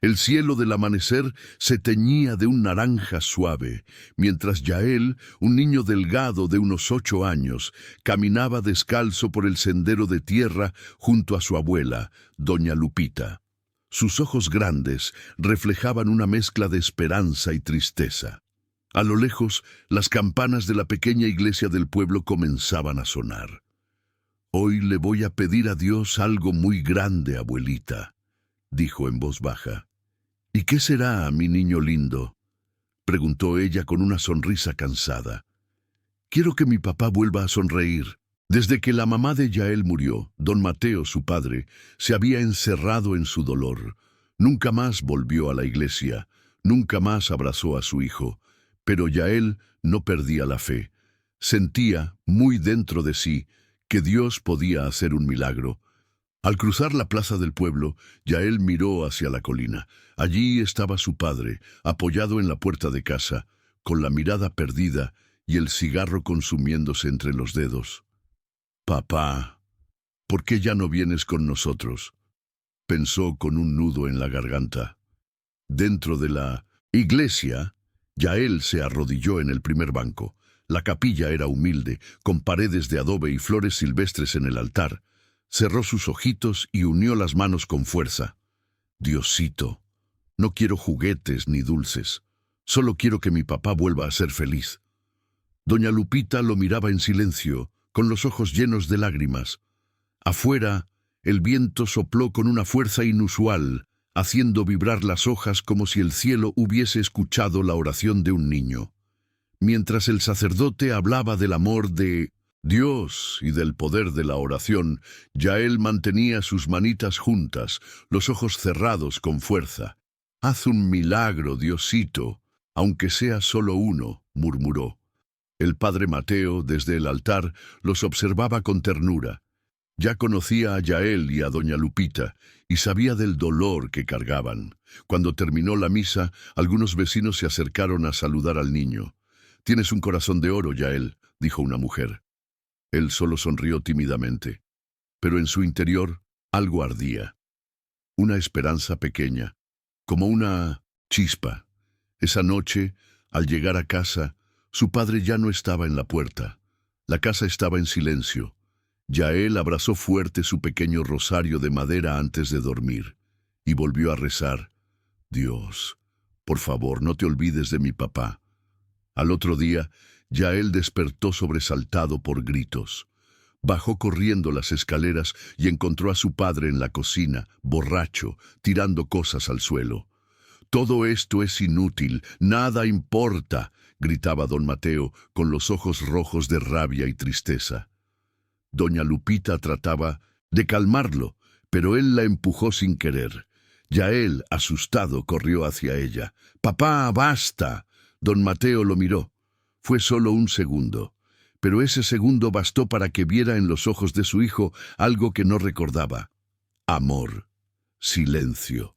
El cielo del amanecer se teñía de un naranja suave, mientras Yael, un niño delgado de unos 8 años, caminaba descalzo por el sendero de tierra junto a su abuela, doña Lupita. Sus ojos grandes reflejaban una mezcla de esperanza y tristeza. A lo lejos, las campanas de la pequeña iglesia del pueblo comenzaban a sonar. «Hoy le voy a pedir a Dios algo muy grande, abuelita», dijo en voz baja. «¿Y qué será, mi niño lindo?», preguntó ella con una sonrisa cansada. «Quiero que mi papá vuelva a sonreír». Desde que la mamá de Yael murió, don Mateo, su padre, se había encerrado en su dolor. Nunca más volvió a la iglesia, nunca más abrazó a su hijo. Pero Yael no perdía la fe. Sentía, muy dentro de sí, que Dios podía hacer un milagro. Al cruzar la plaza del pueblo, Yael miró hacia la colina. Allí estaba su padre, apoyado en la puerta de casa, con la mirada perdida y el cigarro consumiéndose entre los dedos. «Papá, ¿por qué ya no vienes con nosotros?», pensó con un nudo en la garganta. Dentro de la iglesia, Yael se arrodilló en el primer banco. La capilla era humilde, con paredes de adobe y flores silvestres en el altar. Cerró sus ojitos y unió las manos con fuerza. «Diosito, no quiero juguetes ni dulces. Solo quiero que mi papá vuelva a ser feliz». Doña Lupita lo miraba en silencio, con los ojos llenos de lágrimas. Afuera, el viento sopló con una fuerza inusual, haciendo vibrar las hojas como si el cielo hubiese escuchado la oración de un niño. Mientras el sacerdote hablaba del amor de Dios y del poder de la oración, Yael mantenía sus manitas juntas, los ojos cerrados con fuerza. «Haz un milagro, Diosito, aunque sea solo uno», murmuró. El padre Mateo, desde el altar, los observaba con ternura. Ya conocía a Yael y a doña Lupita, y sabía del dolor que cargaban. Cuando terminó la misa, algunos vecinos se acercaron a saludar al niño. «Tienes un corazón de oro, Yael», dijo una mujer. Él solo sonrió tímidamente, pero en su interior algo ardía. Una esperanza pequeña, como una chispa. Esa noche, al llegar a casa, su padre ya no estaba en la puerta. La casa estaba en silencio. Yael abrazó fuerte su pequeño rosario de madera antes de dormir y volvió a rezar. «Dios, por favor, no te olvides de mi papá». Al otro día, Yael despertó sobresaltado por gritos. Bajó corriendo las escaleras y encontró a su padre en la cocina, borracho, tirando cosas al suelo. «Todo esto es inútil, nada importa», gritaba don Mateo, con los ojos rojos de rabia y tristeza. Doña Lupita trataba de calmarlo, pero él la empujó sin querer. Yael, asustado, corrió hacia ella. «¡Papá, basta!». Don Mateo lo miró. Fue solo un segundo, pero ese segundo bastó para que viera en los ojos de su hijo algo que no recordaba. Amor. Silencio.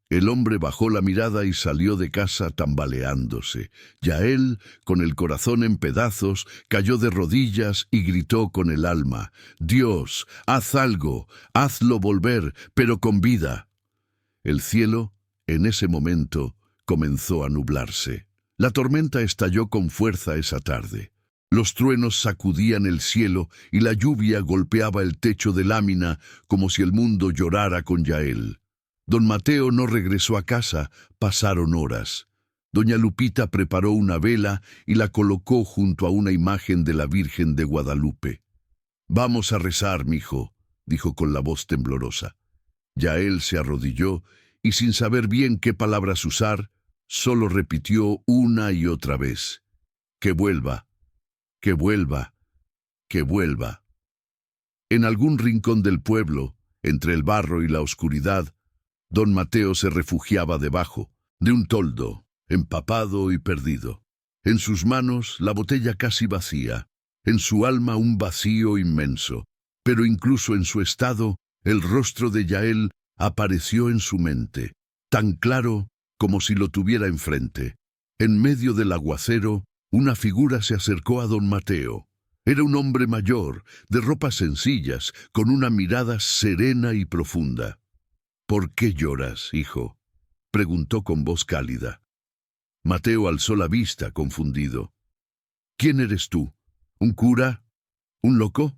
El hombre bajó la mirada y salió de casa tambaleándose. Yael, con el corazón en pedazos, cayó de rodillas y gritó con el alma: «Dios, haz algo, hazlo volver, pero con vida». El cielo, en ese momento, comenzó a nublarse. La tormenta estalló con fuerza esa tarde. Los truenos sacudían el cielo y la lluvia golpeaba el techo de lámina como si el mundo llorara con Yael. Don Mateo no regresó a casa, pasaron horas. Doña Lupita preparó una vela y la colocó junto a una imagen de la Virgen de Guadalupe. «Vamos a rezar, mijo», dijo con la voz temblorosa. Yael se arrodilló y, sin saber bien qué palabras usar, solo repitió una y otra vez: «Que vuelva, que vuelva, que vuelva». En algún rincón del pueblo, entre el barro y la oscuridad, don Mateo se refugiaba debajo de un toldo, empapado y perdido. En sus manos la botella casi vacía, en su alma un vacío inmenso. Pero incluso en su estado, el rostro de Yael apareció en su mente, tan claro como si lo tuviera enfrente. En medio del aguacero, una figura se acercó a don Mateo. Era un hombre mayor, de ropas sencillas, con una mirada serena y profunda. «¿Por qué lloras, hijo?», preguntó con voz cálida. Mateo alzó la vista, confundido. ¿Quién eres tú? ¿Un cura? ¿Un loco?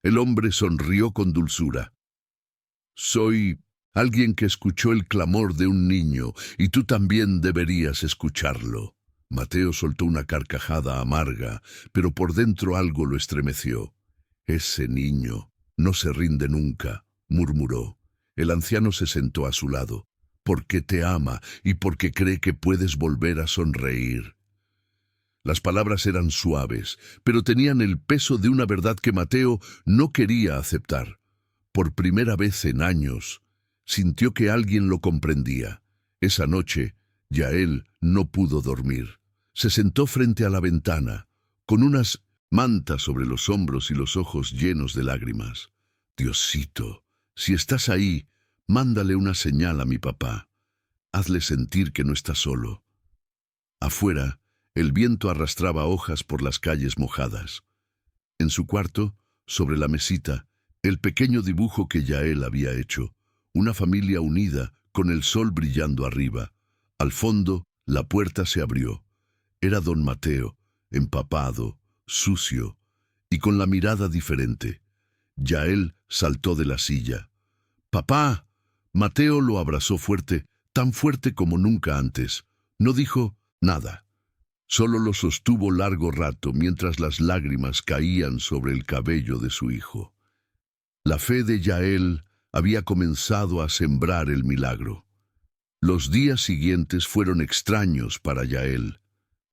El hombre sonrió con dulzura. Soy alguien que escuchó el clamor de un niño, y tú también deberías escucharlo. Mateo soltó una carcajada amarga, pero por dentro algo lo estremeció. Ese niño no se rinde nunca, murmuró. El anciano se sentó a su lado. Porque te ama y porque cree que puedes volver a sonreír. Las palabras eran suaves, pero tenían el peso de una verdad que Mateo no quería aceptar. Por primera vez en años, sintió que alguien lo comprendía. Esa noche, Yael no pudo dormir. Se sentó frente a la ventana, con unas mantas sobre los hombros y los ojos llenos de lágrimas. Diosito, si estás ahí, mándale una señal a mi papá. Hazle sentir que no está solo. Afuera, el viento arrastraba hojas por las calles mojadas. En su cuarto, sobre la mesita, el pequeño dibujo que Yael había hecho, una familia unida, con el sol brillando arriba. Al fondo, la puerta se abrió. Era don Mateo, empapado, sucio, y con la mirada diferente. Yael saltó de la silla. ¡Papá! Mateo lo abrazó fuerte, tan fuerte como nunca antes. No dijo nada. Solo lo sostuvo largo rato mientras las lágrimas caían sobre el cabello de su hijo. La fe de Yael había comenzado a sembrar el milagro. Los días siguientes fueron extraños para Yael.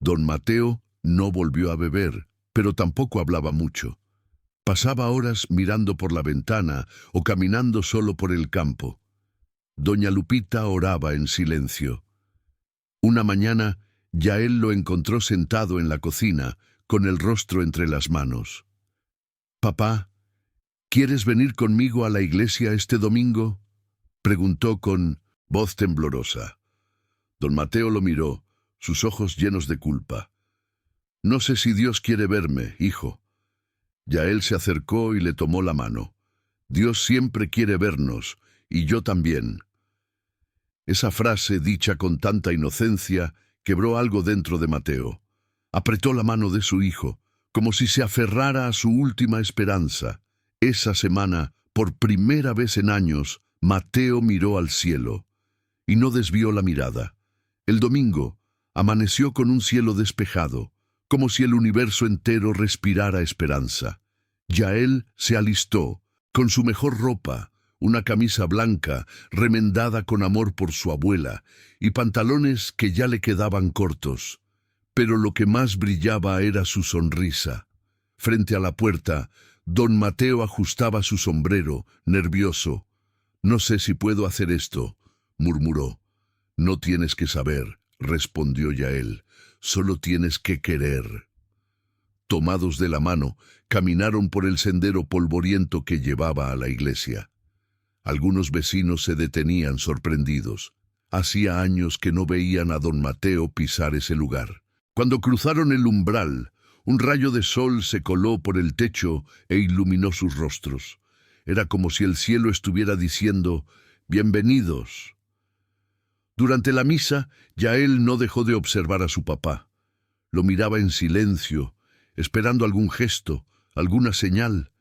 Don Mateo no volvió a beber, pero tampoco hablaba mucho. Pasaba horas mirando por la ventana o caminando solo por el campo. Doña Lupita oraba en silencio. Una mañana, Yael lo encontró sentado en la cocina, con el rostro entre las manos. «Papá, ¿quieres venir conmigo a la iglesia este domingo?», preguntó con voz temblorosa. Don Mateo lo miró, sus ojos llenos de culpa. «No sé si Dios quiere verme, hijo». Yael se acercó y le tomó la mano. «Dios siempre quiere vernos, y yo también». Esa frase, dicha con tanta inocencia, quebró algo dentro de Mateo. Apretó la mano de su hijo, como si se aferrara a su última esperanza. Esa semana, por primera vez en años, Mateo miró al cielo, y no desvió la mirada. El domingo, amaneció con un cielo despejado, como si el universo entero respirara esperanza. Yael se alistó, con su mejor ropa, una camisa blanca, remendada con amor por su abuela, y pantalones que ya le quedaban cortos. Pero lo que más brillaba era su sonrisa. Frente a la puerta, don Mateo ajustaba su sombrero, nervioso. «No sé si puedo hacer esto», murmuró. «No tienes que saber», respondió Yael. «Solo tienes que querer». Tomados de la mano, caminaron por el sendero polvoriento que llevaba a la iglesia. Algunos vecinos se detenían sorprendidos. Hacía años que no veían a don Mateo pisar ese lugar. Cuando cruzaron el umbral, un rayo de sol se coló por el techo e iluminó sus rostros. Era como si el cielo estuviera diciendo: «Bienvenidos». Durante la misa, Yael no dejó de observar a su papá. Lo miraba en silencio, esperando algún gesto, alguna señal.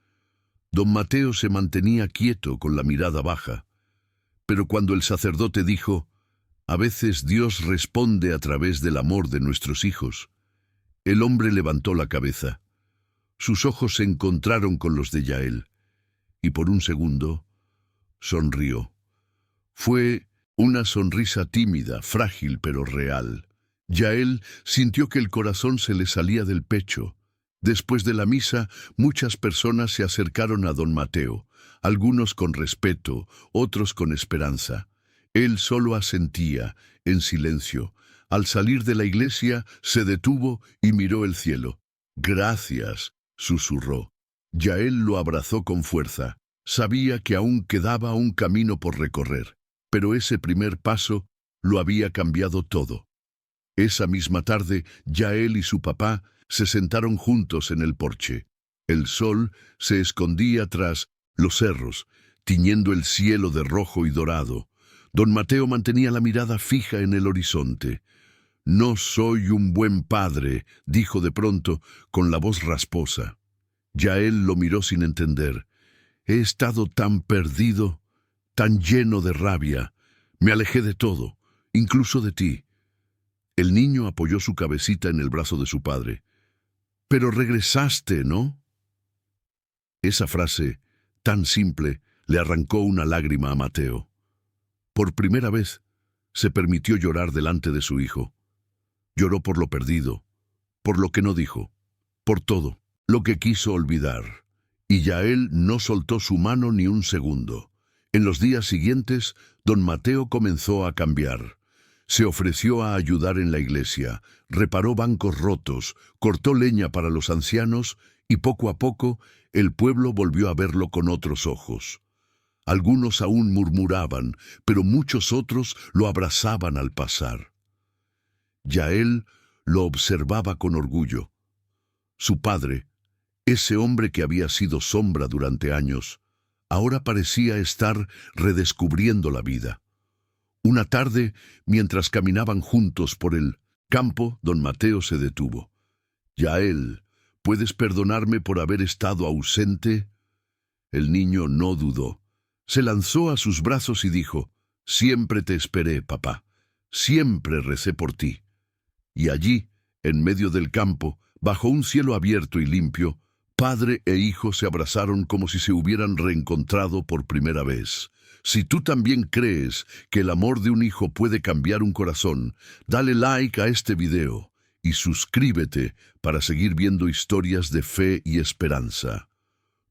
Don Mateo se mantenía quieto con la mirada baja. Pero cuando el sacerdote dijo: «A veces Dios responde a través del amor de nuestros hijos», el hombre levantó la cabeza. Sus ojos se encontraron con los de Yael, y por un segundo sonrió. Fue una sonrisa tímida, frágil pero real. Yael sintió que el corazón se le salía del pecho. Después de la misa, muchas personas se acercaron a don Mateo, algunos con respeto, otros con esperanza. Él solo asentía, en silencio. Al salir de la iglesia, se detuvo y miró el cielo. «Gracias», susurró. Yael lo abrazó con fuerza. Sabía que aún quedaba un camino por recorrer, pero ese primer paso lo había cambiado todo. Esa misma tarde, Yael y su papá se sentaron juntos en el porche. El sol se escondía tras los cerros, tiñendo el cielo de rojo y dorado. Don Mateo mantenía la mirada fija en el horizonte. «No soy un buen padre», dijo de pronto, con la voz rasposa. Yael lo miró sin entender. «He estado tan perdido, tan lleno de rabia. Me alejé de todo, incluso de ti». El niño apoyó su cabecita en el brazo de su padre. «Pero regresaste, ¿no?». Esa frase, tan simple, le arrancó una lágrima a Mateo. Por primera vez, se permitió llorar delante de su hijo. Lloró por lo perdido, por lo que no dijo, por todo lo que quiso olvidar. Y Yael no soltó su mano ni un segundo. En los días siguientes, don Mateo comenzó a cambiar. Se ofreció a ayudar en la iglesia, reparó bancos rotos, cortó leña para los ancianos y poco a poco el pueblo volvió a verlo con otros ojos. Algunos aún murmuraban, pero muchos otros lo abrazaban al pasar. Yael lo observaba con orgullo. Su padre, ese hombre que había sido sombra durante años, ahora parecía estar redescubriendo la vida. Una tarde, mientras caminaban juntos por el campo, don Mateo se detuvo. «Yael, ¿puedes perdonarme por haber estado ausente?». El niño no dudó. Se lanzó a sus brazos y dijo: «Siempre te esperé, papá. Siempre recé por ti». Y allí, en medio del campo, bajo un cielo abierto y limpio, padre e hijo se abrazaron como si se hubieran reencontrado por primera vez. Si tú también crees que el amor de un hijo puede cambiar un corazón, dale like a este video y suscríbete para seguir viendo historias de fe y esperanza.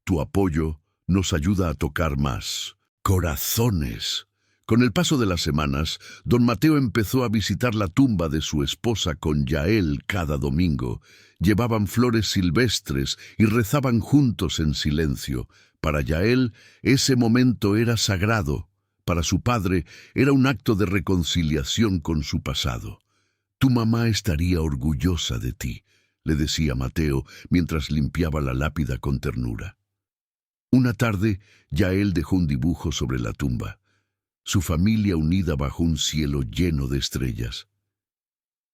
Tu apoyo nos ayuda a tocar más corazones. Con el paso de las semanas, don Mateo empezó a visitar la tumba de su esposa con Yael cada domingo. Llevaban flores silvestres y rezaban juntos en silencio. Para Yael, ese momento era sagrado. Para su padre, era un acto de reconciliación con su pasado. «Tu mamá estaría orgullosa de ti», le decía Mateo mientras limpiaba la lápida con ternura. Una tarde, Yael dejó un dibujo sobre la tumba. Su familia unida bajo un cielo lleno de estrellas.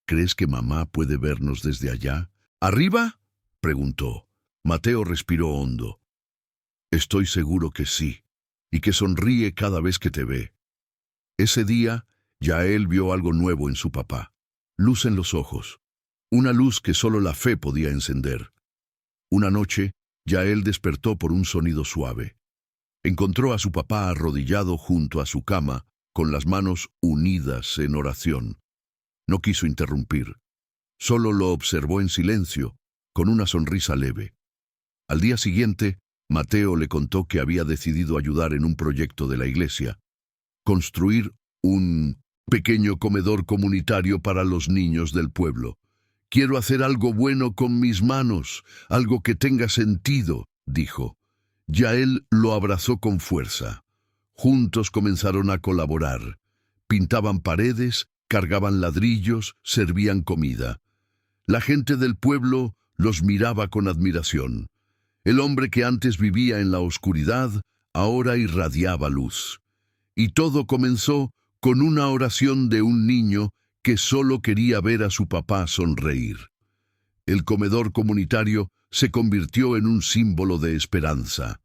«¿Crees que mamá puede vernos desde allá?». «¿Arriba?», preguntó. Mateo respiró hondo. «Estoy seguro que sí, y que sonríe cada vez que te ve». Ese día, Yael vio algo nuevo en su papá. Luz en los ojos. Una luz que solo la fe podía encender. Una noche, Yael despertó por un sonido suave. Encontró a su papá arrodillado junto a su cama, con las manos unidas en oración. No quiso interrumpir. Solo lo observó en silencio, con una sonrisa leve. Al día siguiente, Mateo le contó que había decidido ayudar en un proyecto de la iglesia. Construir un pequeño comedor comunitario para los niños del pueblo. «Quiero hacer algo bueno con mis manos, algo que tenga sentido», dijo. Yael lo abrazó con fuerza. Juntos comenzaron a colaborar. Pintaban paredes, cargaban ladrillos, servían comida. La gente del pueblo los miraba con admiración. El hombre que antes vivía en la oscuridad, ahora irradiaba luz. Y todo comenzó con una oración de un niño que solo quería ver a su papá sonreír. El comedor comunitario se convirtió en un símbolo de esperanza.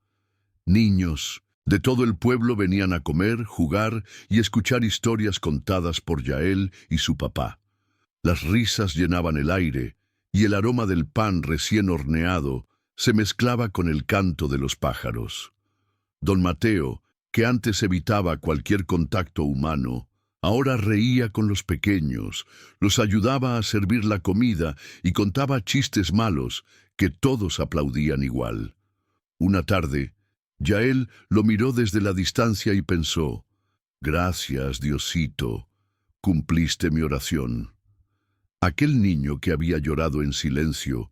Niños de todo el pueblo venían a comer, jugar y escuchar historias contadas por Yael y su papá. Las risas llenaban el aire, y el aroma del pan recién horneado se mezclaba con el canto de los pájaros. Don Mateo, que antes evitaba cualquier contacto humano, ahora reía con los pequeños, los ayudaba a servir la comida y contaba chistes malos que todos aplaudían igual. Una tarde, Yael lo miró desde la distancia y pensó: «Gracias, Diosito, cumpliste mi oración». Aquel niño que había llorado en silencio,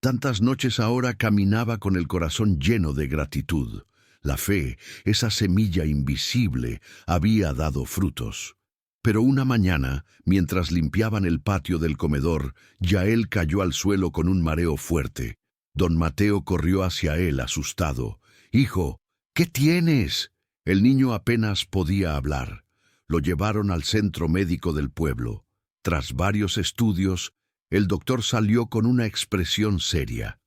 tantas noches ahora caminaba con el corazón lleno de gratitud. La fe, esa semilla invisible, había dado frutos. Pero una mañana, mientras limpiaban el patio del comedor, Yael cayó al suelo con un mareo fuerte. Don Mateo corrió hacia él asustado. «Hijo, ¿qué tienes?». El niño apenas podía hablar. lo llevaron al centro médico del pueblo. Tras varios estudios, el doctor salió con una expresión seria.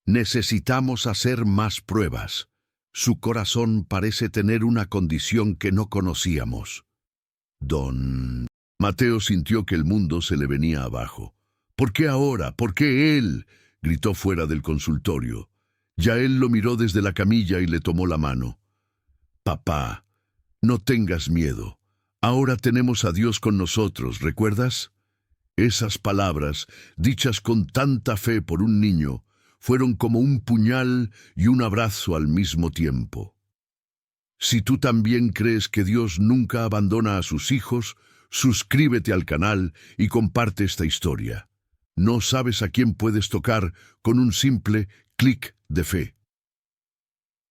Necesitamos hacer más pruebas. Su corazón parece tener una condición que no conocíamos. Don Mateo sintió que el mundo se le venía abajo. ¿Por qué ahora? ¿Por qué él?, gritó fuera del consultorio. Yael lo miró desde la camilla y le tomó la mano. Papá, no tengas miedo. Ahora tenemos a Dios con nosotros, ¿recuerdas? Esas palabras, dichas con tanta fe por un niño, fueron como un puñal y un abrazo al mismo tiempo. Si tú también crees que Dios nunca abandona a sus hijos, suscríbete al canal y comparte esta historia. No sabes a quién puedes tocar con un simple clic de fe.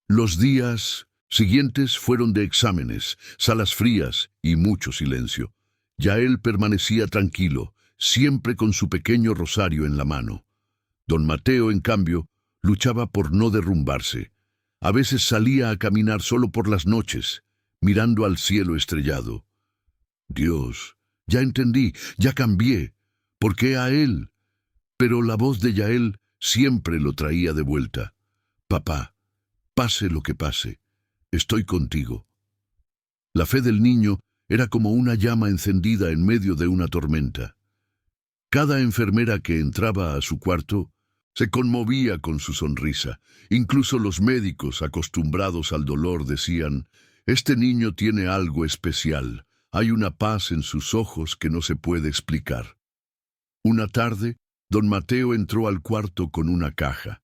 Los días siguientes fueron de exámenes, salas frías y mucho silencio. Yael permanecía tranquilo, siempre con su pequeño rosario en la mano. Don Mateo, en cambio, luchaba por no derrumbarse. A veces salía a caminar solo por las noches, mirando al cielo estrellado. Dios, ya entendí, ya cambié. ¿Por qué a él? Pero la voz de Yael siempre lo traía de vuelta. Papá, pase lo que pase, estoy contigo. La fe del niño era como una llama encendida en medio de una tormenta. Cada enfermera que entraba a su cuarto se conmovía con su sonrisa. Incluso los médicos, acostumbrados al dolor, decían: «Este niño tiene algo especial. Hay una paz en sus ojos que no se puede explicar». Una tarde, don Mateo entró al cuarto con una caja.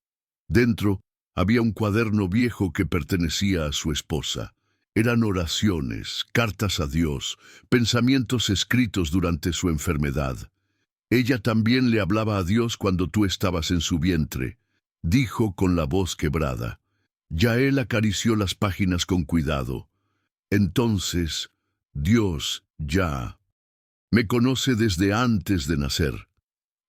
Dentro había un cuaderno viejo que pertenecía a su esposa. Eran oraciones, cartas a Dios, pensamientos escritos durante su enfermedad. Ella también le hablaba a Dios cuando tú estabas en su vientre, dijo con la voz quebrada. Yael acarició las páginas con cuidado. Entonces, Dios ya me conoce desde antes de nacer.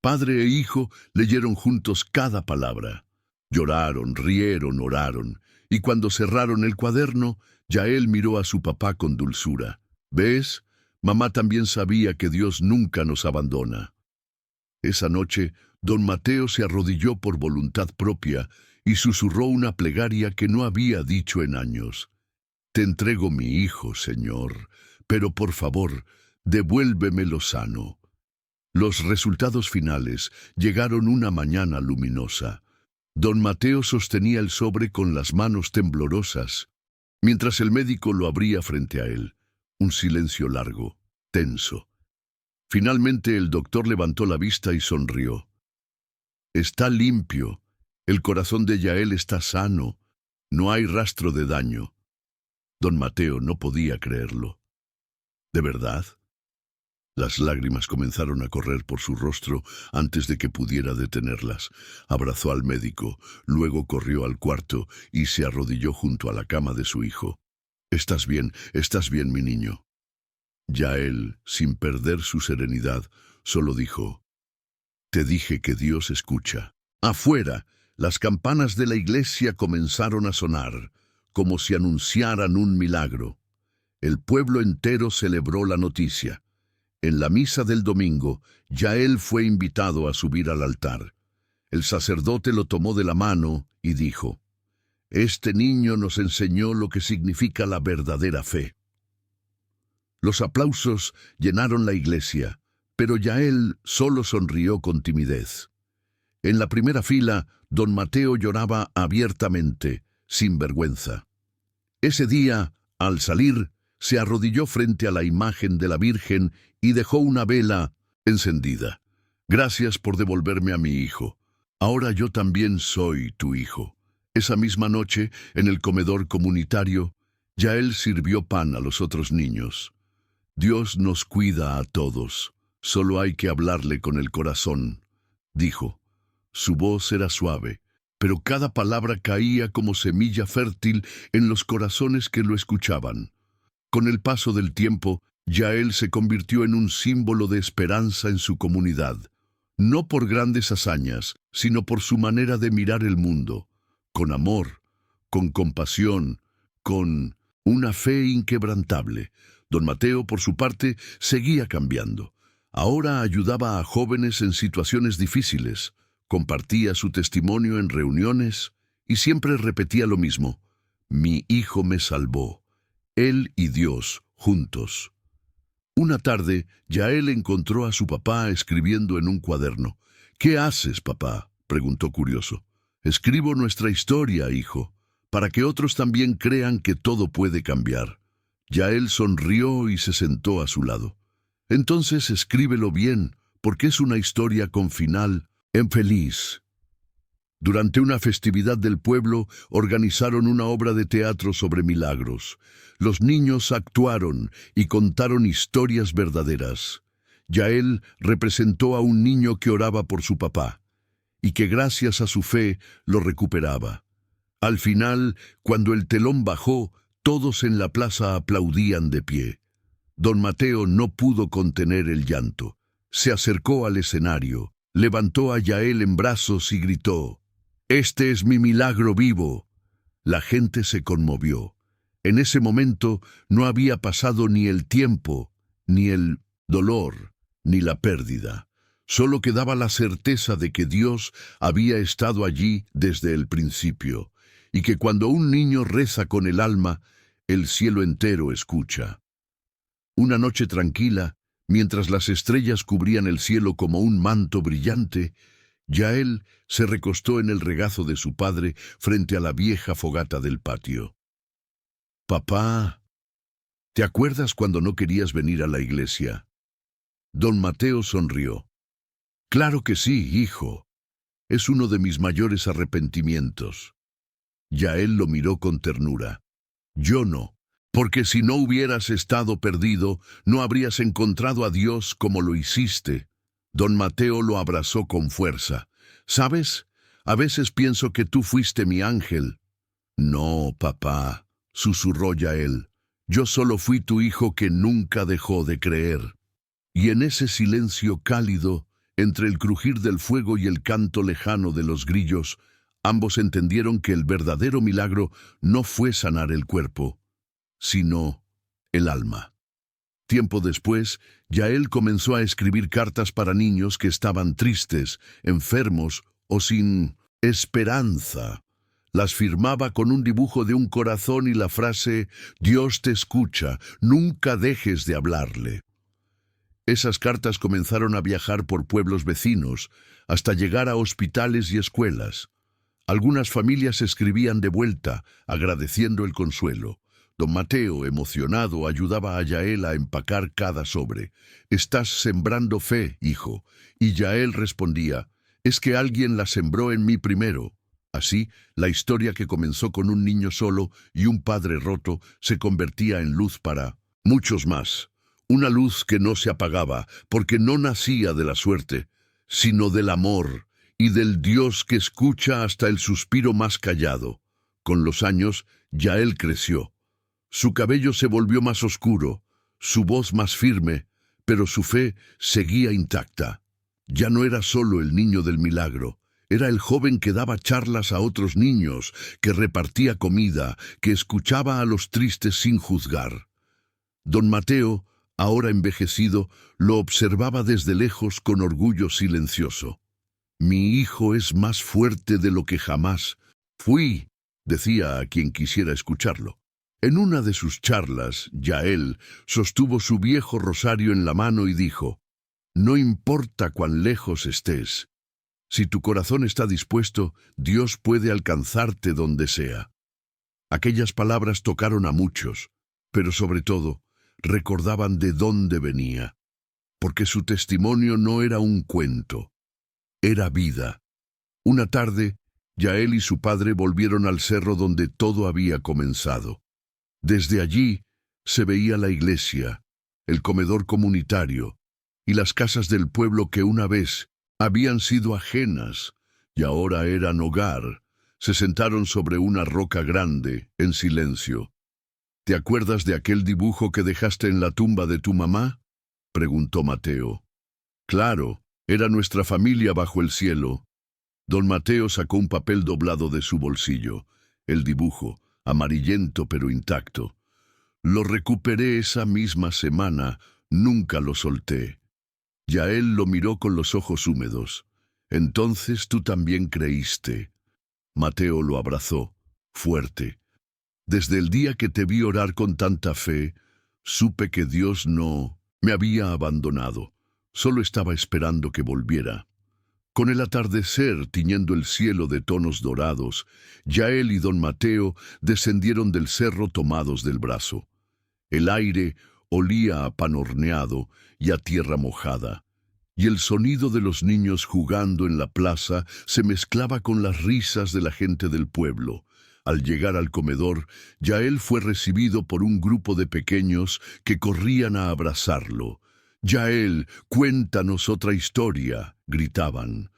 Padre e hijo leyeron juntos cada palabra. Lloraron, rieron, oraron, y cuando cerraron el cuaderno, Yael miró a su papá con dulzura. ¿Ves? Mamá también sabía que Dios nunca nos abandona. Esa noche, don Mateo se arrodilló por voluntad propia y susurró una plegaria que no había dicho en años. Te entrego mi hijo, Señor, pero por favor, devuélvemelo sano. Los resultados finales llegaron una mañana luminosa. Don Mateo sostenía el sobre con las manos temblorosas, mientras el médico lo abría frente a él. Un silencio largo, tenso. Finalmente el doctor levantó la vista y sonrió. Está limpio. El corazón de Yael está sano. No hay rastro de daño. Don Mateo no podía creerlo. ¿De verdad? Las lágrimas comenzaron a correr por su rostro antes de que pudiera detenerlas. Abrazó al médico, luego corrió al cuarto y se arrodilló junto a la cama de su hijo. Estás bien, mi niño. Yael, sin perder su serenidad, solo dijo: Te dije que Dios escucha. Afuera, las campanas de la iglesia comenzaron a sonar, como si anunciaran un milagro. El pueblo entero celebró la noticia. En la misa del domingo, Yael fue invitado a subir al altar. El sacerdote lo tomó de la mano y dijo: Este niño nos enseñó lo que significa la verdadera fe. Los aplausos llenaron la iglesia, pero Yael solo sonrió con timidez. En la primera fila, don Mateo lloraba abiertamente, sin vergüenza. Ese día, al salir, se arrodilló frente a la imagen de la Virgen y dejó una vela encendida. Gracias por devolverme a mi hijo. Ahora yo también soy tu hijo. Esa misma noche, en el comedor comunitario, Yael sirvió pan a los otros niños. Dios nos cuida a todos. Solo hay que hablarle con el corazón, dijo. Su voz era suave, pero cada palabra caía como semilla fértil en los corazones que lo escuchaban. Con el paso del tiempo, Yael se convirtió en un símbolo de esperanza en su comunidad, no por grandes hazañas, sino por su manera de mirar el mundo, con amor, con compasión, con una fe inquebrantable. Don Mateo, por su parte, seguía cambiando. Ahora ayudaba a jóvenes en situaciones difíciles, compartía su testimonio en reuniones y siempre repetía lo mismo: mi hijo me salvó, él y Dios juntos. Una tarde, Yael encontró a su papá escribiendo en un cuaderno. «¿Qué haces, papá?», preguntó curioso. «Escribo nuestra historia, hijo, para que otros también crean que todo puede cambiar». Yael sonrió y se sentó a su lado. «Entonces escríbelo bien, porque es una historia con final en feliz». Durante una festividad del pueblo, organizaron una obra de teatro sobre milagros. Los niños actuaron y contaron historias verdaderas. Yael representó a un niño que oraba por su papá y que gracias a su fe lo recuperaba. Al final, cuando el telón bajó, todos en la plaza aplaudían de pie. Don Mateo no pudo contener el llanto. Se acercó al escenario, levantó a Yael en brazos y gritó: «Este es mi milagro vivo». La gente se conmovió. En ese momento no había pasado ni el tiempo, ni el dolor, ni la pérdida. Solo quedaba la certeza de que Dios había estado allí desde el principio, y que cuando un niño reza con el alma, el cielo entero escucha. Una noche tranquila, mientras las estrellas cubrían el cielo como un manto brillante, Yael se recostó en el regazo de su padre frente a la vieja fogata del patio. «Papá, ¿te acuerdas cuando no querías venir a la iglesia?». Don Mateo sonrió. «Claro que sí, hijo. Es uno de mis mayores arrepentimientos». Yael lo miró con ternura. «Yo no, porque si no hubieras estado perdido, no habrías encontrado a Dios como lo hiciste». Don Mateo lo abrazó con fuerza. «¿Sabes? A veces pienso que tú fuiste mi ángel». «No, papá», susurró Yael. «Yo solo fui tu hijo que nunca dejó de creer». Y en ese silencio cálido, entre el crujir del fuego y el canto lejano de los grillos, ambos entendieron que el verdadero milagro no fue sanar el cuerpo, sino el alma. Tiempo después, Yael comenzó a escribir cartas para niños que estaban tristes, enfermos o sin esperanza. Las firmaba con un dibujo de un corazón y la frase: «Dios te escucha, nunca dejes de hablarle». Esas cartas comenzaron a viajar por pueblos vecinos, hasta llegar a hospitales y escuelas. Algunas familias escribían de vuelta, agradeciendo el consuelo. Don Mateo, emocionado, ayudaba a Yael a empacar cada sobre. «Estás sembrando fe, hijo». Y Yael respondía: «Es que alguien la sembró en mí primero». Así, la historia que comenzó con un niño solo y un padre roto se convertía en luz para muchos más. Una luz que no se apagaba, porque no nacía de la suerte, sino del amor y del Dios que escucha hasta el suspiro más callado. Con los años, Yael creció. Su cabello se volvió más oscuro, su voz más firme, pero su fe seguía intacta. Ya no era solo el niño del milagro, era el joven que daba charlas a otros niños, que repartía comida, que escuchaba a los tristes sin juzgar. Don Mateo, ahora envejecido, lo observaba desde lejos con orgullo silencioso. «Mi hijo es más fuerte de lo que jamás fui», decía a quien quisiera escucharlo. En una de sus charlas, Yael sostuvo su viejo rosario en la mano y dijo: «No importa cuán lejos estés, si tu corazón está dispuesto, Dios puede alcanzarte donde sea». Aquellas palabras tocaron a muchos, pero sobre todo, recordaban de dónde venía, porque su testimonio no era un cuento, era vida. Una tarde, Yael y su padre volvieron al cerro donde todo había comenzado. Desde allí se veía la iglesia, el comedor comunitario y las casas del pueblo que una vez habían sido ajenas y ahora eran hogar. Se sentaron sobre una roca grande, en silencio. «¿Te acuerdas de aquel dibujo que dejaste en la tumba de tu mamá?», preguntó Mateo. «Claro, era nuestra familia bajo el cielo». Don Mateo sacó un papel doblado de su bolsillo. El dibujo, amarillento pero intacto. Lo recuperé esa misma semana, nunca lo solté. Yael lo miró con los ojos húmedos. Entonces tú también creíste. Mateo lo abrazó, fuerte. Desde el día que te vi orar con tanta fe, supe que Dios no me había abandonado. Solo estaba esperando que volviera. Con el atardecer tiñendo el cielo de tonos dorados, Yael y don Mateo descendieron del cerro tomados del brazo. El aire olía a pan horneado y a tierra mojada, y el sonido de los niños jugando en la plaza se mezclaba con las risas de la gente del pueblo. Al llegar al comedor, Yael fue recibido por un grupo de pequeños que corrían a abrazarlo. «Yael, cuéntanos otra historia», gritaban.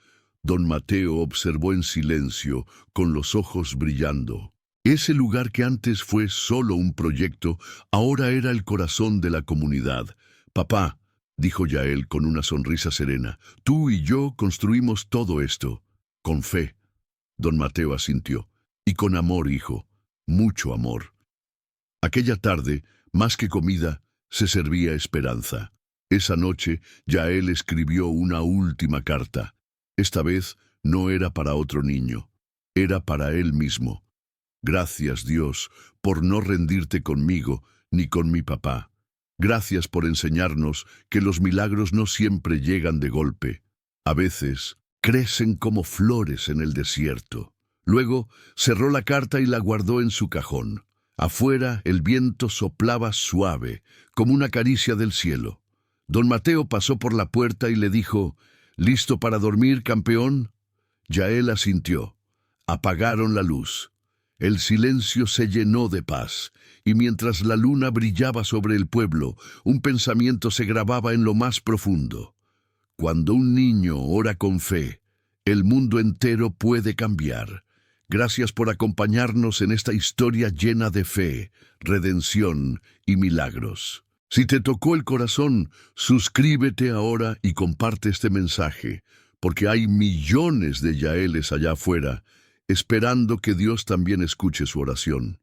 Don Mateo observó en silencio, con los ojos brillando. Ese lugar que antes fue solo un proyecto, ahora era el corazón de la comunidad. «Papá», dijo Yael con una sonrisa serena, «tú y yo construimos todo esto. Con fe». Don Mateo asintió. «Y con amor, hijo, mucho amor». Aquella tarde, más que comida, se servía esperanza. Esa noche, Yael escribió una última carta. Esta vez no era para otro niño, era para él mismo. «Gracias, Dios, por no rendirte conmigo ni con mi papá. Gracias por enseñarnos que los milagros no siempre llegan de golpe. A veces crecen como flores en el desierto». Luego cerró la carta y la guardó en su cajón. Afuera el viento soplaba suave, como una caricia del cielo. Don Mateo pasó por la puerta y le dijo: «¿Listo para dormir, campeón?». Yael asintió. Apagaron la luz. El silencio se llenó de paz, y mientras la luna brillaba sobre el pueblo, un pensamiento se grababa en lo más profundo. Cuando un niño ora con fe, el mundo entero puede cambiar. Gracias por acompañarnos en esta historia llena de fe, redención y milagros. Si te tocó el corazón, suscríbete ahora y comparte este mensaje, porque hay millones de Yaeles allá afuera, esperando que Dios también escuche su oración.